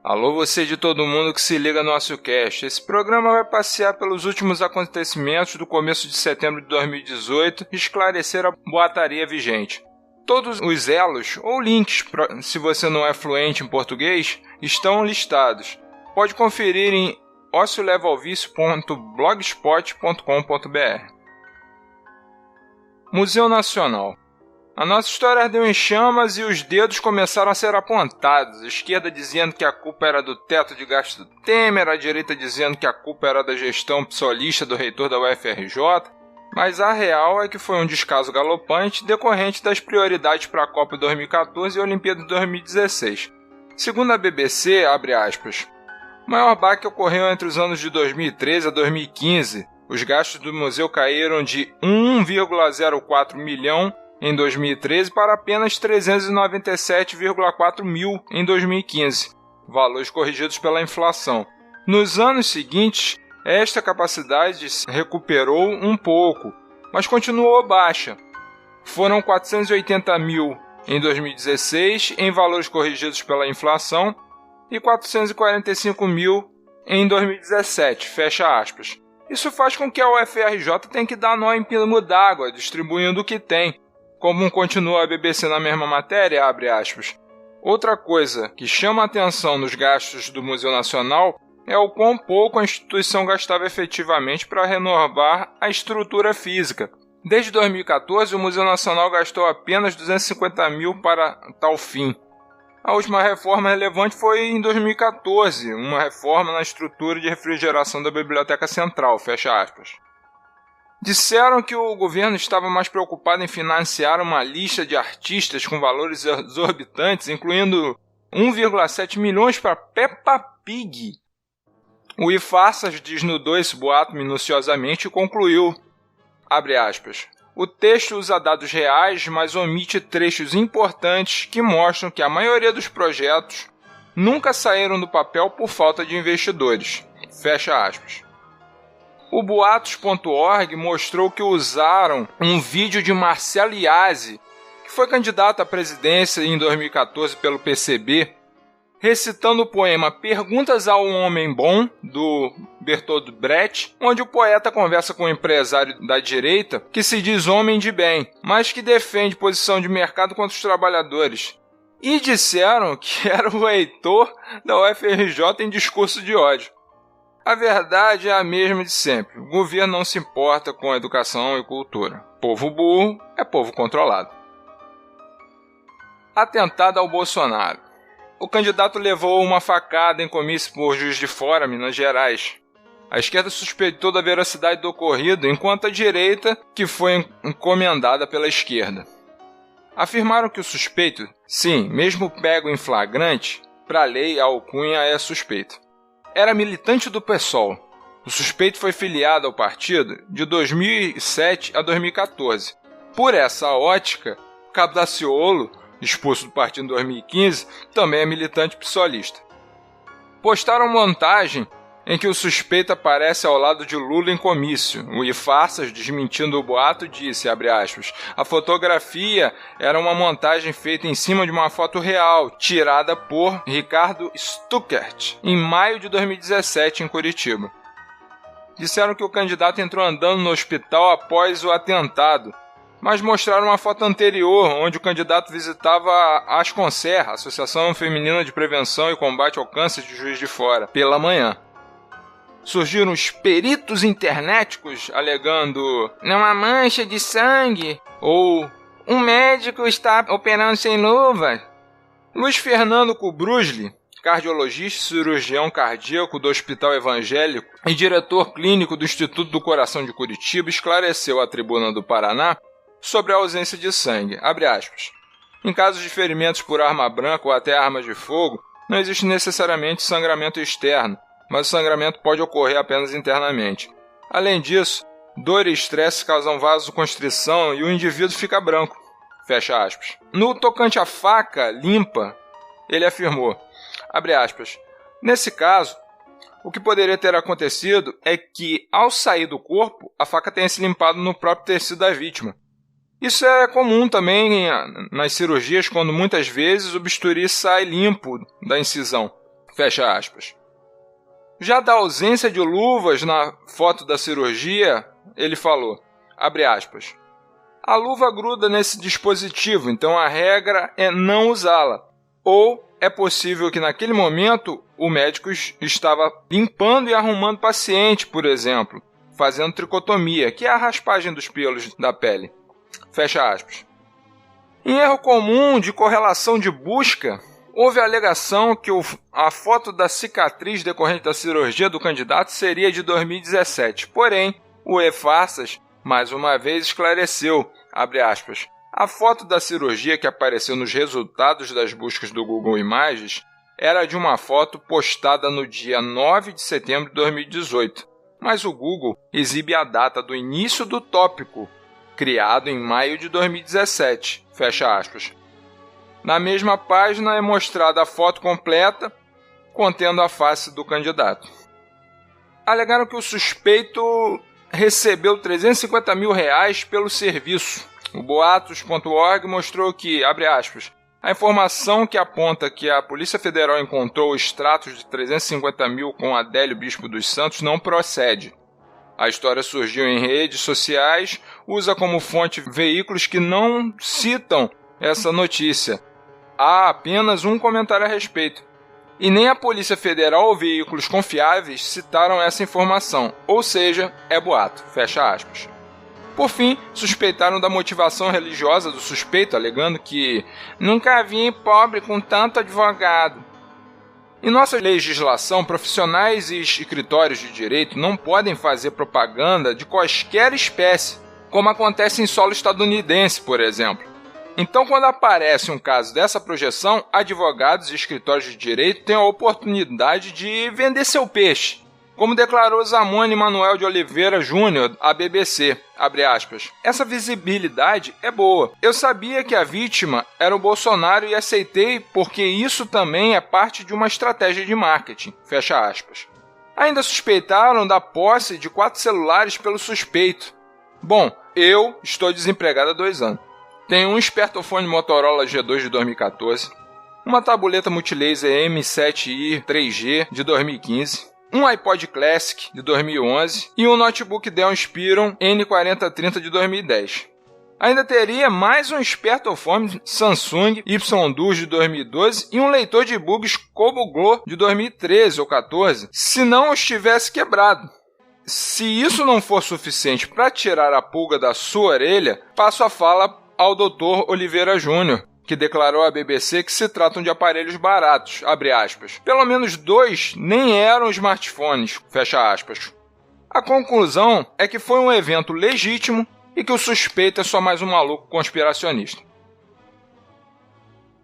Alô, você de todo mundo que se liga no nosso cast. Esse programa vai passear pelos últimos acontecimentos do começo de setembro de 2018 e esclarecer a boataria vigente. Todos os elos ou links, se você não é fluente em português, estão listados. Pode conferir em ociolevalvicio.blogspot.com.br. Museu Nacional. A nossa história ardeu em chamas e os dedos começaram a ser apontados. A esquerda dizendo que a culpa era do teto de gasto do Temer, a direita dizendo que a culpa era da gestão psolista do reitor da UFRJ. Mas a real é que foi um descaso galopante decorrente das prioridades para a Copa 2014 e a Olimpíada de 2016. Segundo a BBC, abre aspas, o maior baque ocorreu entre os anos de 2013 a 2015. Os gastos do museu caíram de 1,04 milhão em 2013 para apenas 397,4 mil em 2015, valores corrigidos pela inflação. Nos anos seguintes, esta capacidade se recuperou um pouco, mas continuou baixa. Foram 480 mil em 2016, em valores corrigidos pela inflação, e 445 mil em 2017, fecha aspas. Isso faz com que a UFRJ tenha que dar nó em pingo d'água, distribuindo o que tem. Como continua a BBC na mesma matéria, abre aspas. Outra coisa que chama a atenção nos gastos do Museu Nacional é o quão pouco a instituição gastava efetivamente para renovar a estrutura física. Desde 2014, o Museu Nacional gastou apenas 250 mil para tal fim. A última reforma relevante foi em 2014, uma reforma na estrutura de refrigeração da Biblioteca Central, fecha aspas. Disseram que o governo estava mais preocupado em financiar uma lista de artistas com valores exorbitantes, incluindo 1,7 milhões para Peppa Pig. O Ifarsas desnudou esse boato minuciosamente e concluiu, abre aspas, o texto usa dados reais, mas omite trechos importantes que mostram que a maioria dos projetos nunca saíram do papel por falta de investidores, fecha aspas. O Boatos.org mostrou que usaram um vídeo de Marcelo Iazzi, que foi candidato à presidência em 2014 pelo PCB, recitando o poema Perguntas a um Homem Bom, do Bertolt Brecht, onde o poeta conversa com um empresário da direita que se diz homem de bem, mas que defende posição de mercado contra os trabalhadores. E disseram que era o reitor da UFRJ em discurso de ódio. A verdade é a mesma de sempre. O governo não se importa com educação e cultura. Povo burro é povo controlado. Atentado ao Bolsonaro. O candidato levou uma facada em comício por Juiz de Fora, Minas Gerais. A esquerda suspeitou da veracidade do ocorrido, enquanto a direita, que foi encomendada pela esquerda. Afirmaram que o suspeito, sim, mesmo pego em flagrante, para a lei a alcunha é suspeito. Era militante do PSOL. O suspeito foi filiado ao partido de 2007 a 2014. Por essa ótica, Cabo Daciolo, expulso do partido em 2015, também é militante psolista. Postaram montagem em que o suspeito aparece ao lado de Lula em comício. O Ifarsas, desmentindo o boato, disse, abre aspas, a fotografia era uma montagem feita em cima de uma foto real, tirada por Ricardo Stuckert, em maio de 2017, em Curitiba. Disseram que o candidato entrou andando no hospital após o atentado, mas mostraram uma foto anterior, onde o candidato visitava a Asconcer, Associação Feminina de Prevenção e Combate ao Câncer de Juiz de Fora, pela manhã. Surgiram os peritos internéticos alegando não há mancha de sangue ou um médico está operando sem luva. Luiz Fernando Kubrusli, cardiologista e cirurgião cardíaco do Hospital Evangélico e diretor clínico do Instituto do Coração de Curitiba, esclareceu à Tribuna do Paraná sobre a ausência de sangue. Abre aspas. Em casos de ferimentos por arma branca ou até armas de fogo, não existe necessariamente sangramento externo, mas o sangramento pode ocorrer apenas internamente. Além disso, dor e estresse causam vasoconstrição e o indivíduo fica branco. Fecha aspas. No tocante à faca limpa, ele afirmou, abre aspas, nesse caso, o que poderia ter acontecido é que, ao sair do corpo, a faca tenha se limpado no próprio tecido da vítima. Isso é comum também nas cirurgias, quando muitas vezes o bisturi sai limpo da incisão. Fecha aspas. Já da ausência de luvas na foto da cirurgia, ele falou, abre aspas, a luva gruda nesse dispositivo, então a regra é não usá-la. Ou é possível que naquele momento o médico estava limpando e arrumando o paciente, por exemplo, fazendo tricotomia, que é a raspagem dos pelos da pele. Fecha aspas. Em erro comum de correlação de busca, houve a alegação que a foto da cicatriz decorrente da cirurgia do candidato seria de 2017. Porém, o E-Farsas, mais uma vez, esclareceu, abre aspas, a foto da cirurgia que apareceu nos resultados das buscas do Google Imagens era de uma foto postada no dia 9 de setembro de 2018, mas o Google exibe a data do início do tópico, criado em maio de 2017, fecha aspas. Na mesma página é mostrada a foto completa, contendo a face do candidato. Alegaram que o suspeito recebeu R$350 mil pelo serviço. O boatos.org mostrou que, abre aspas, a informação que aponta que a Polícia Federal encontrou extratos de 350 mil com Adélio Bispo dos Santos não procede. A história surgiu em redes sociais, usa como fonte veículos que não citam essa notícia. Há apenas um comentário a respeito. E nem a Polícia Federal ou veículos confiáveis citaram essa informação, ou seja, é boato, fecha aspas. Por fim, suspeitaram da motivação religiosa do suspeito, alegando que nunca vi pobre com tanto advogado. Em nossa legislação, profissionais e escritórios de direito não podem fazer propaganda de quaisquer espécie, como acontece em solo estadunidense, por exemplo. Então, quando aparece um caso dessa projeção, advogados e escritórios de direito têm a oportunidade de vender seu peixe. Como declarou Zamone Manuel de Oliveira Júnior à BBC, abre aspas, essa visibilidade é boa. Eu sabia que a vítima era o Bolsonaro e aceitei porque isso também é parte de uma estratégia de marketing, fecha aspas. Ainda suspeitaram da posse de 4 celulares pelo suspeito. Bom, eu estou desempregado há 2 anos. Tenho um espertofone Motorola G2 de 2014, uma tabuleta multilaser M7i 3G de 2015, um iPod Classic de 2011 e um notebook Dell Inspiron N4030 de 2010. Ainda teria mais um espertofone Samsung Y2 de 2012 e um leitor de bugs Kobo Glo de 2013 ou 14, se não os tivesse quebrado. Se isso não for suficiente para tirar a pulga da sua orelha, passo a fala ao Dr. Oliveira Júnior, que declarou à BBC que se tratam de aparelhos baratos, abre aspas. Pelo menos 2 nem eram smartphones, fecha aspas. A conclusão é que foi um evento legítimo e que o suspeito é só mais um maluco conspiracionista.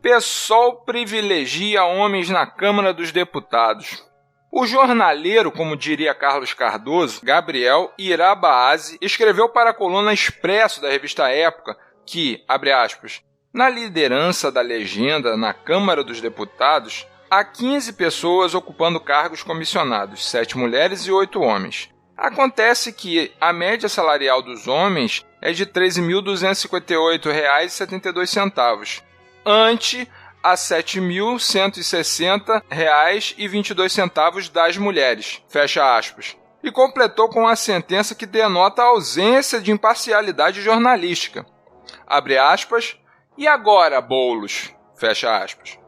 PSOL privilegia homens na Câmara dos Deputados. O jornaleiro, como diria Carlos Cardoso, Gabriel Irabaase, escreveu para a coluna Expresso da revista Época que, abre aspas, na liderança da legenda na Câmara dos Deputados, há 15 pessoas ocupando cargos comissionados, 7 mulheres e 8 homens. Acontece que a média salarial dos homens é de R$ 13.258,72, ante a R$ 7.160,22 das mulheres, fecha aspas. E completou com a sentença que denota a ausência de imparcialidade jornalística. Abre aspas, e agora, Boulos? Fecha aspas.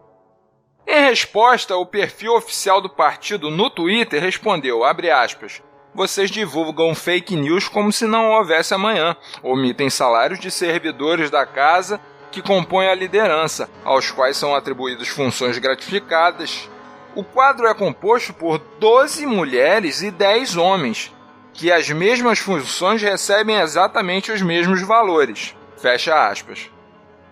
Em resposta, o perfil oficial do partido no Twitter respondeu, abre aspas, vocês divulgam fake news como se não houvesse amanhã, omitem salários de servidores da casa que compõem a liderança, aos quais são atribuídas funções gratificadas. O quadro é composto por 12 mulheres e 10 homens, que as mesmas funções recebem exatamente os mesmos valores. Fecha aspas.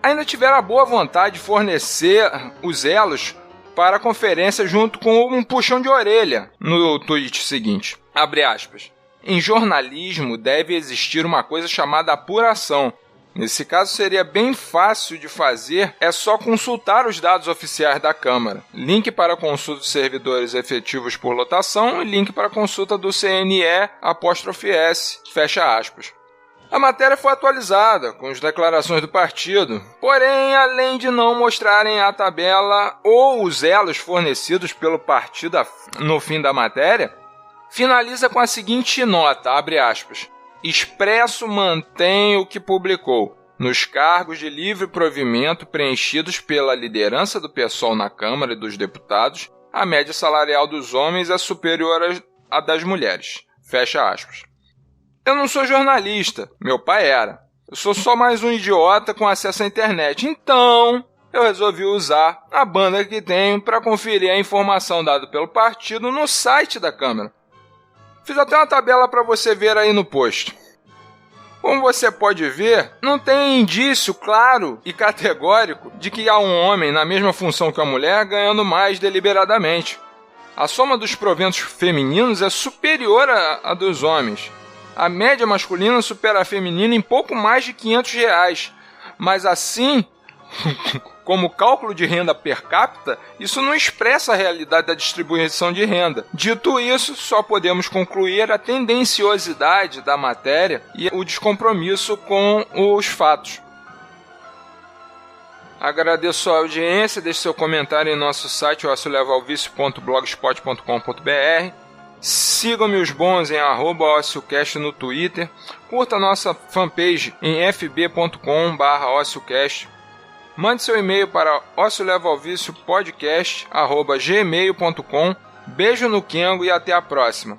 Ainda tiveram a boa vontade de fornecer os elos para a conferência junto com um puxão de orelha no tweet seguinte. Abre aspas. Em jornalismo deve existir uma coisa chamada apuração. Nesse caso seria bem fácil de fazer, é só consultar os dados oficiais da Câmara. Link para consulta de servidores efetivos por lotação e link para consulta do CNE ''S. Fecha aspas. A matéria foi atualizada com as declarações do partido, porém, além de não mostrarem a tabela ou os elos fornecidos pelo partido no fim da matéria, finaliza com a seguinte nota, abre aspas, Expresso mantém o que publicou. Nos cargos de livre provimento preenchidos pela liderança do PSOL na Câmara e dos Deputados, a média salarial dos homens é superior à das mulheres. Fecha aspas. Eu não sou jornalista, meu pai era. Eu sou só mais um idiota com acesso à internet. Então, eu resolvi usar a banda que tenho para conferir a informação dada pelo partido no site da Câmara. Fiz até uma tabela para você ver aí no post. Como você pode ver, não tem indício claro e categórico de que há um homem na mesma função que a mulher ganhando mais deliberadamente. A soma dos proventos femininos é superior à dos homens. A média masculina supera a feminina em pouco mais de R$500, mas assim, como cálculo de renda per capita, isso não expressa a realidade da distribuição de renda. Dito isso, só podemos concluir a tendenciosidade da matéria e o descompromisso com os fatos. Agradeço a audiência, deixe seu comentário em nosso site ociolevalvicio.blogspot.com.br. Sigam-me os bons em @ociocast no Twitter. Curta nossa fanpage em fb.com/ociocast. Mande seu e-mail para ociolevalviciopodcast@gmail.com. Beijo no Kengo e até a próxima.